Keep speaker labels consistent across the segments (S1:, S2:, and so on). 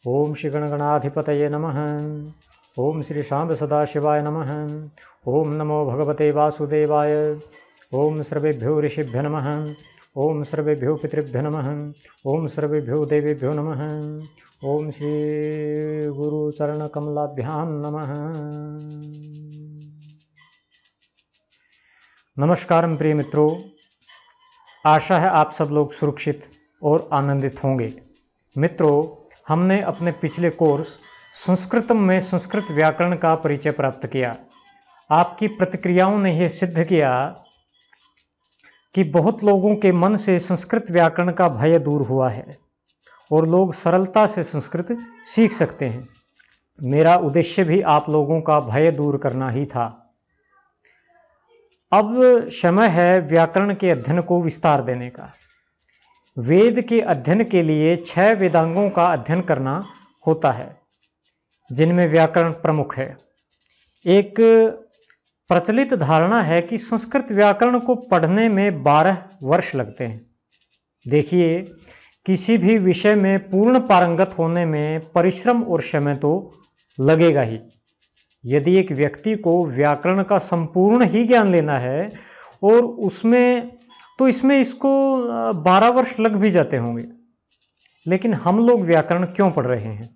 S1: ओम श्री गणगणाधिपतये नमः। ओम श्री शांब सदाशिवाय नमः। ओम नमो भगवते वासुदेवाय। ओम सर्वेभ्यो ऋषिभ्यो नमः। ओम सर्वेभ्यो पितृभ्यो नमः। ओम सर्वेभ्यो देवेभ्यो नमः। ओम श्री गुरु चरण कमलाभ्यां नमः। नमस्कार प्रिय मित्रों, आशा है आप सब लोग सुरक्षित और आनंदित होंगे। मित्रों, हमने अपने पिछले कोर्स संस्कृतम में संस्कृत व्याकरण का परिचय प्राप्त किया। आपकी प्रतिक्रियाओं ने यह सिद्ध किया कि बहुत लोगों के मन से संस्कृत व्याकरण का भय दूर हुआ है और लोग सरलता से संस्कृत सीख सकते हैं। मेरा उद्देश्य भी आप लोगों का भय दूर करना ही था। अब समय है व्याकरण के अध्ययन को विस्तार देने का। वेद के अध्ययन के लिए 6 वेदांगों का अध्ययन करना होता है, जिनमें व्याकरण प्रमुख है। एक प्रचलित धारणा है कि संस्कृत व्याकरण को पढ़ने में 12 वर्ष लगते हैं। देखिए, किसी भी विषय में पूर्ण पारंगत होने में परिश्रम और समय तो लगेगा ही। यदि एक व्यक्ति को व्याकरण का संपूर्ण ही ज्ञान लेना है और इसमें इसको 12 वर्ष लग भी जाते होंगे। लेकिन हम लोग व्याकरण क्यों पढ़ रहे हैं,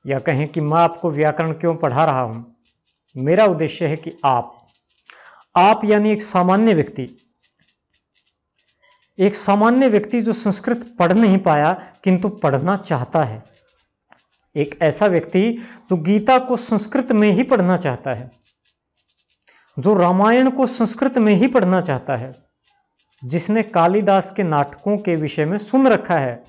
S1: या कहें कि मैं आपको व्याकरण क्यों पढ़ा रहा हूं? मेरा उद्देश्य है कि आप यानी एक सामान्य व्यक्ति जो संस्कृत पढ़ नहीं पाया किंतु पढ़ना चाहता है, एक ऐसा व्यक्ति जो गीता को संस्कृत में ही पढ़ना चाहता है, जो रामायण को संस्कृत में ही पढ़ना चाहता है, जिसने कालिदास के नाटकों के विषय में सुन रखा है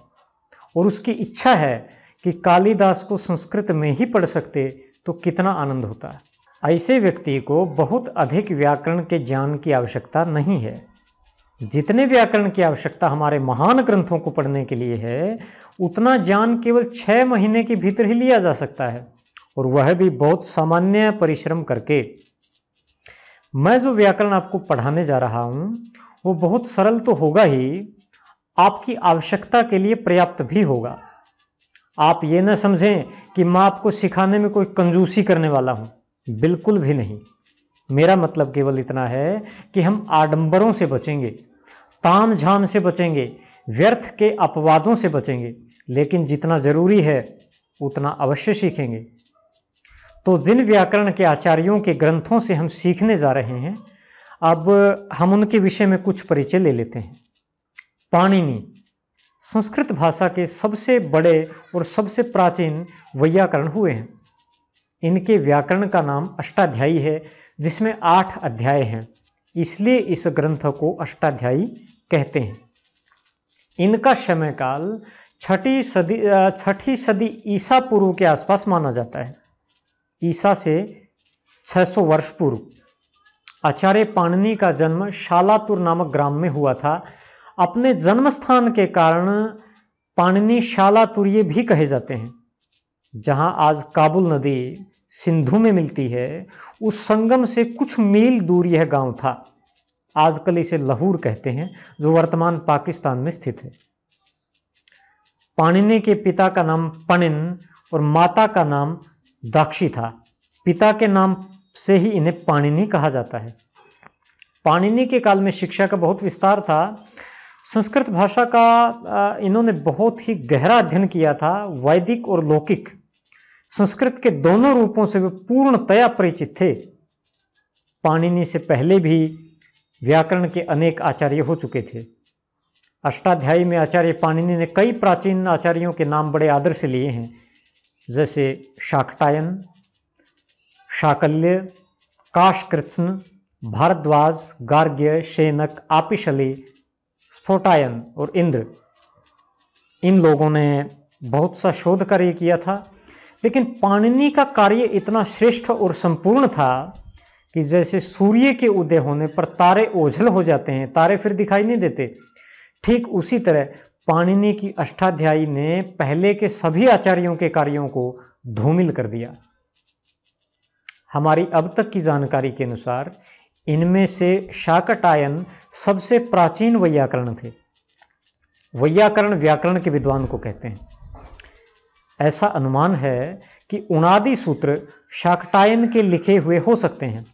S1: और उसकी इच्छा है कि कालिदास को संस्कृत में ही पढ़ सकते तो कितना आनंद होता है। ऐसे व्यक्ति को बहुत अधिक व्याकरण के ज्ञान की आवश्यकता नहीं है। जितने व्याकरण की आवश्यकता हमारे महान ग्रंथों को पढ़ने के लिए है, उतना ज्ञान केवल 6 महीने के भीतर ही लिया जा सकता है, और वह भी बहुत सामान्य परिश्रम करके। मैं जो व्याकरण आपको पढ़ाने जा रहा हूं वो बहुत सरल तो होगा ही, आपकी आवश्यकता के लिए पर्याप्त भी होगा। आप ये न समझें कि मैं आपको सिखाने में कोई कंजूसी करने वाला हूं, बिल्कुल भी नहीं। मेरा मतलब केवल इतना है कि हम आडंबरों से बचेंगे, ताम झाम से बचेंगे, व्यर्थ के अपवादों से बचेंगे, लेकिन जितना जरूरी है उतना अवश्य सीखेंगे। तो जिन व्याकरण के आचार्यों के ग्रंथों से हम सीखने जा रहे हैं, अब हम उनके विषय में कुछ परिचय ले लेते हैं। पाणिनि संस्कृत भाषा के सबसे बड़े और सबसे प्राचीन वैयाकरण हुए हैं। इनके व्याकरण का नाम अष्टाध्यायी है, जिसमें 8 अध्याय हैं, इसलिए इस ग्रंथ को अष्टाध्यायी कहते हैं। इनका समय काल 6ठी सदी ईसा पूर्व के आसपास माना जाता है। ईसा से 600 वर्ष पूर्व आचार्य पाणिनि का जन्म शालातुर नामक ग्राम में हुआ था। अपने जन्म स्थान के कारण पाणिनि शालातुर्य भी कहे जाते हैं। जहां आज काबुल नदी सिंधु में मिलती है, उस संगम से कुछ मील दूर यह गांव था। आजकल इसे लाहौर कहते हैं, जो वर्तमान पाकिस्तान में स्थित है। पाणिनि के पिता का नाम पणिन और माता का नाम दाक्षी था। पिता के नाम से ही इन्हें पाणिनि कहा जाता है। पाणिनि के काल में शिक्षा का बहुत विस्तार था। संस्कृत भाषा का इन्होंने बहुत ही गहरा अध्ययन किया था। वैदिक और लौकिक संस्कृत के दोनों रूपों से वे पूर्णतया परिचित थे। पाणिनि से पहले भी व्याकरण के अनेक आचार्य हो चुके थे। अष्टाध्यायी में आचार्य पाणिनि ने कई प्राचीन आचार्यों के नाम बड़े आदर से लिए हैं, जैसे शाकटायन, शाकल्य, काशकृत्स्न, भारद्वाज, गार्ग्य, शेनक, आपिशली, स्फोटायन और इंद्र। इन लोगों ने बहुत सा शोध कार्य किया था, लेकिन पाणिनि का कार्य इतना श्रेष्ठ और संपूर्ण था कि जैसे सूर्य के उदय होने पर तारे ओझल हो जाते हैं, तारे फिर दिखाई नहीं देते, ठीक उसी तरह पाणिनि की अष्टाध्यायी ने पहले के सभी आचार्यों के कार्यों को धूमिल कर दिया। हमारी अब तक की जानकारी के अनुसार इनमें से शाकटायन सबसे प्राचीन वैयाकरण थे। वैयाकरण व्याकरण के विद्वान को कहते हैं। ऐसा अनुमान है कि उणादि सूत्र शाकटायन के लिखे हुए हो सकते हैं।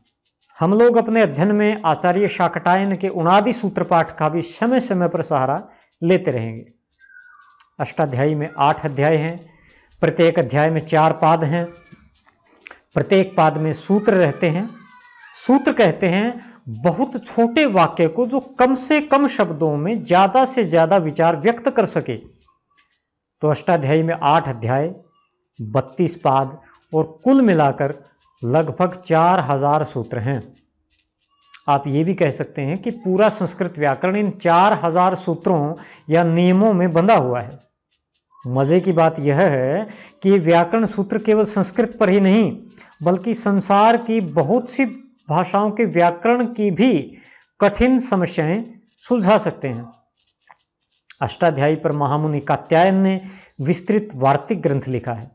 S1: हम लोग अपने अध्ययन में आचार्य शाकटायन के उणादि सूत्र पाठ का भी समय समय पर सहारा लेते रहेंगे। अष्टाध्यायी में 8 अध्याय हैं, प्रत्येक अध्याय में 4 पाद हैं, प्रत्येक पाद में सूत्र रहते हैं। सूत्र कहते हैं बहुत छोटे वाक्य को जो कम से कम शब्दों में ज्यादा से ज्यादा विचार व्यक्त कर सके। तो अष्टाध्यायी में 8 अध्याय, 32 पाद और कुल मिलाकर लगभग 4000 सूत्र हैं। आप ये भी कह सकते हैं कि पूरा संस्कृत व्याकरण इन 4000 सूत्रों या नियमों में बंधा हुआ है। मजे की बात यह है कि व्याकरण सूत्र केवल संस्कृत पर ही नहीं बल्कि संसार की बहुत सी भाषाओं के व्याकरण की भी कठिन समस्याएं सुलझा सकते हैं। अष्टाध्यायी पर महामुनि कात्यायन ने विस्तृत वार्तिक ग्रंथ लिखा है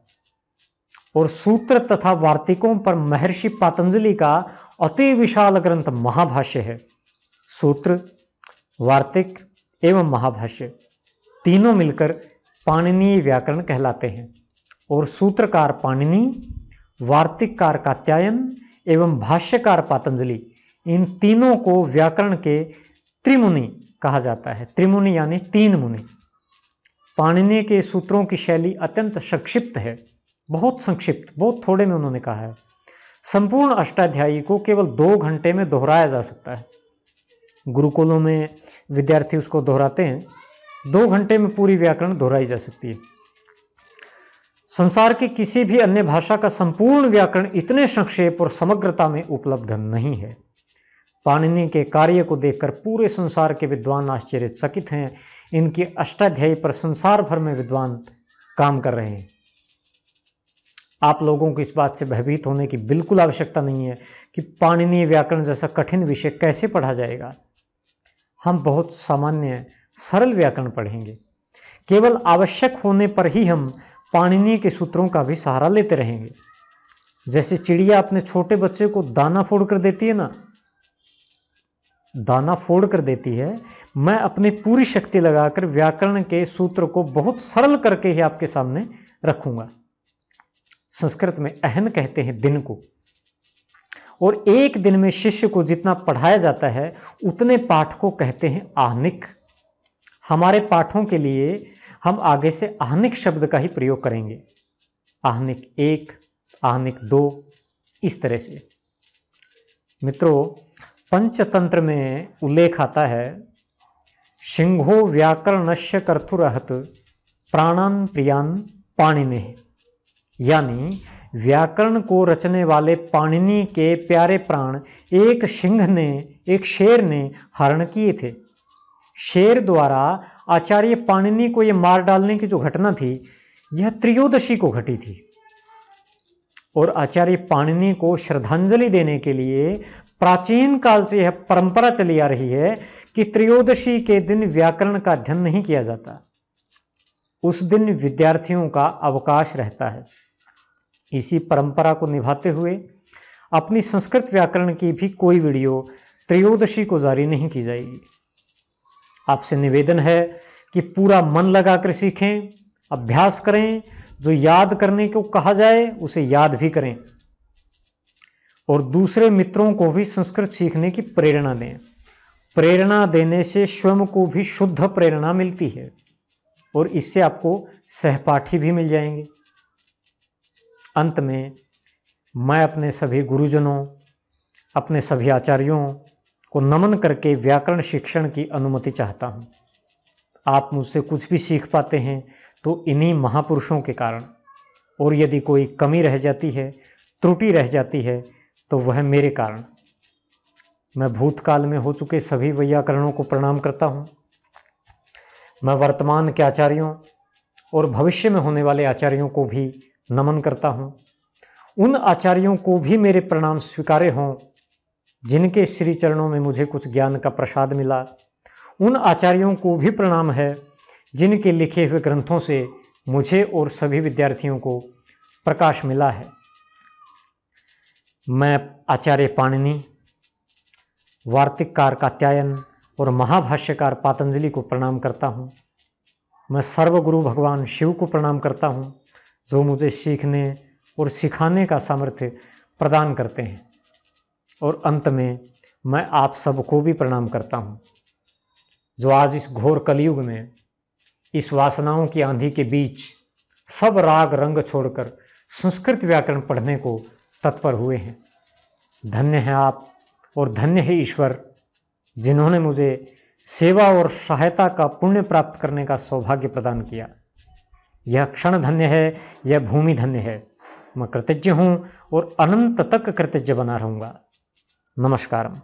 S1: और सूत्र तथा वार्तिकों पर महर्षि पातंजलि का अति विशाल ग्रंथ महाभाष्य है। सूत्र, वार्तिक एवं महाभाष्य तीनों मिलकर पाणिनीय व्याकरण कहलाते हैं और सूत्रकार पाणिनि, वार्तिककार कात्यायन एवं भाष्यकार पातंजलि, इन तीनों को व्याकरण के त्रिमुनि कहा जाता है। त्रिमुनि यानी 3 मुनि। पाणिनि के सूत्रों की शैली अत्यंत संक्षिप्त है, बहुत संक्षिप्त, बहुत थोड़े में उन्होंने कहा है। संपूर्ण अष्टाध्यायी को केवल 2 घंटे में दोहराया जा सकता है। गुरुकुलों में विद्यार्थी उसको दोहराते हैं, 2 घंटे में पूरी व्याकरण दोहराई जा सकती है। संसार की किसी भी अन्य भाषा का संपूर्ण व्याकरण इतने संक्षेप और समग्रता में उपलब्ध नहीं है। पाणिनि के कार्य को देखकर पूरे संसार के विद्वान आश्चर्यचकित हैं। इनकी अष्टाध्यायी पर संसार भर में विद्वान काम कर रहे हैं। आप लोगों को इस बात से भयभीत होने की बिल्कुल आवश्यकता नहीं है कि पाणिनीय व्याकरण जैसा कठिन विषय कैसे पढ़ा जाएगा। हम बहुत सामान्य सरल व्याकरण पढ़ेंगे। केवल आवश्यक होने पर ही हम पाणिनि के सूत्रों का भी सहारा लेते रहेंगे। जैसे चिड़िया अपने छोटे बच्चे को दाना फोड़ कर देती है ना, दाना फोड़ कर देती है, मैं अपनी पूरी शक्ति लगाकर व्याकरण के सूत्र को बहुत सरल करके ही आपके सामने रखूंगा। संस्कृत में अहन कहते हैं दिन को, और एक दिन में शिष्य को जितना पढ़ाया जाता है उतने पाठ को कहते हैं आहनिक। हमारे पाठों के लिए हम आगे से आहनिक शब्द का ही प्रयोग करेंगे। आहनिक 1, आहनिक 2, इस तरह से। मित्रों, पंचतंत्र में उल्लेख आता है, सिंहो व्याकरणस्य कर्तुरहत प्राणान प्रियान पाणिनि, यानी व्याकरण को रचने वाले पाणिनि के प्यारे प्राण एक सिंह ने, एक शेर ने हरण किए थे। शेर द्वारा आचार्य पाणिनि को यह मार डालने की जो घटना थी, यह त्रयोदशी को घटी थी। और आचार्य पाणिनि को श्रद्धांजलि देने के लिए प्राचीन काल से यह परंपरा चली आ रही है कि त्रयोदशी के दिन व्याकरण का अध्ययन नहीं किया जाता। उस दिन विद्यार्थियों का अवकाश रहता है। इसी परंपरा को निभाते हुए अपनी संस्कृत व्याकरण की भी कोई वीडियो त्रयोदशी को जारी नहीं की जाएगी। आपसे निवेदन है कि पूरा मन लगाकर सीखें, अभ्यास करें, जो याद करने को कहा जाए उसे याद भी करें और दूसरे मित्रों को भी संस्कृत सीखने की प्रेरणा दें। प्रेरणा देने से स्वयं को भी शुद्ध प्रेरणा मिलती है और इससे आपको सहपाठी भी मिल जाएंगे। अंत में मैं अपने सभी गुरुजनों, अपने सभी आचार्यों को नमन करके व्याकरण शिक्षण की अनुमति चाहता हूं। आप मुझसे कुछ भी सीख पाते हैं तो इन्हीं महापुरुषों के कारण, और यदि कोई कमी रह जाती है, त्रुटि रह जाती है तो वह मेरे कारण। मैं भूतकाल में हो चुके सभी वैयाकरणों को प्रणाम करता हूं। मैं वर्तमान के आचार्यों और भविष्य में होने वाले आचार्यों को भी नमन करता हूं। उन आचार्यों को भी मेरे प्रणाम स्वीकार्य हों जिनके श्री चरणों में मुझे कुछ ज्ञान का प्रसाद मिला। उन आचार्यों को भी प्रणाम है जिनके लिखे हुए ग्रंथों से मुझे और सभी विद्यार्थियों को प्रकाश मिला है। मैं आचार्य पाणिनि, वार्तिककार कात्यायन और महाभाष्यकार पातंजलि को प्रणाम करता हूँ। मैं सर्वगुरु भगवान शिव को प्रणाम करता हूँ जो मुझे सीखने और सिखाने का सामर्थ्य प्रदान करते हैं। और अंत में मैं आप सबको भी प्रणाम करता हूँ, जो आज इस घोर कलयुग में, इस वासनाओं की आंधी के बीच सब राग रंग छोड़कर संस्कृत व्याकरण पढ़ने को तत्पर हुए हैं। धन्य है आप और धन्य है ईश्वर, जिन्होंने मुझे सेवा और सहायता का पुण्य प्राप्त करने का सौभाग्य प्रदान किया। यह क्षण धन्य है, यह भूमि धन्य है। मैं कृतज्ञ हूँ और अनंत तक कृतज्ञ बना रहूँगा। नमस्कारम।